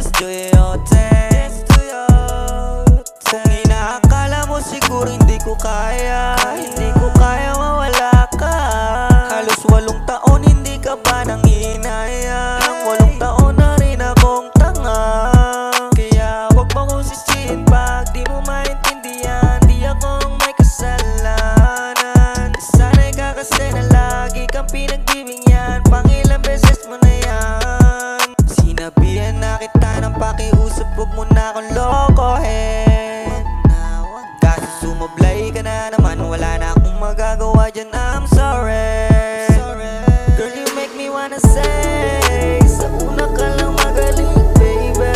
just do your thing. Kung inaakala mo siguro hindi ko kaya, hindi ko kaya mawala ka. Halos 8 taon hindi ka ba nang hinayang, 8 taon na rin akong tanga. Kaya wag mo kong sisihin pag di mo maintindihan, di akong may kasalanan. Sana'y kakasay na lagi kang pinagbibigyan, pangilang beses mo na yan. Sinabihan na kita ng pakiusap, wag mo na akong lokohin. Kaso sumablay ka na naman, wala na akong magagawa dyan, I'm sorry. Girl, you make me wanna say, sa una ka lang magaling, baby.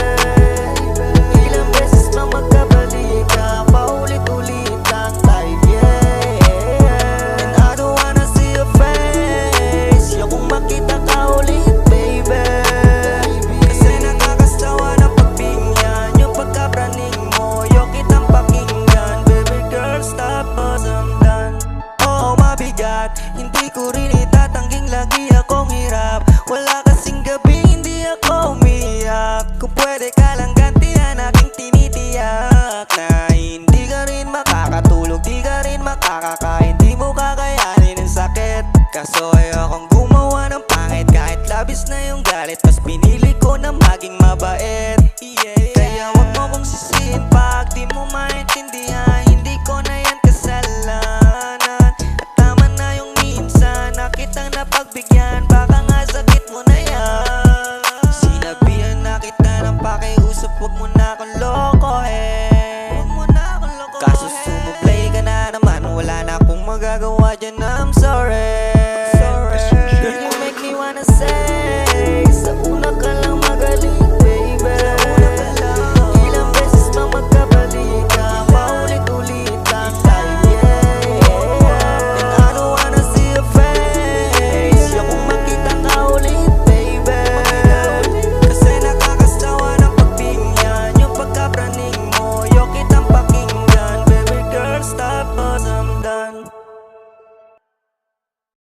Ilang beses mang magkabalik ka, paulit-ulit ang type, yeah. And I don't wanna see your face, ayokong makita ka ulit, baby. Kasi nakakasawa na pagbingyan, yung pagkapraning mo, yung kitang pakinggan. Baby girl, stop cause I'm done. Oo, mabigat, hindi ko rin itatangging lagi akong hirap. Wala kasing gabi hindi ako umiyak. Kung pwede ka lang gantihan aking tinitiyak na hindi ka rin makakatulog, di ka rin makakakain, di mo kakayanin ang sakit. Kaso ayokong gumawa ng pangit, kahit labis na yung galit, mas pinili ko na maging mabait. Kaya wag mo kong sisihin pag di mo maintindihan, hindi ko na yan kasalanan. At tama na yung minsan na kitang napagbigyan, baka nga sakit mo na yan. Sinabihan na kita ng pakiusap, wag mo na akong lokohin. Kaso sumublay ka na naman, wala na akong magagawa dyan, I'm sorry.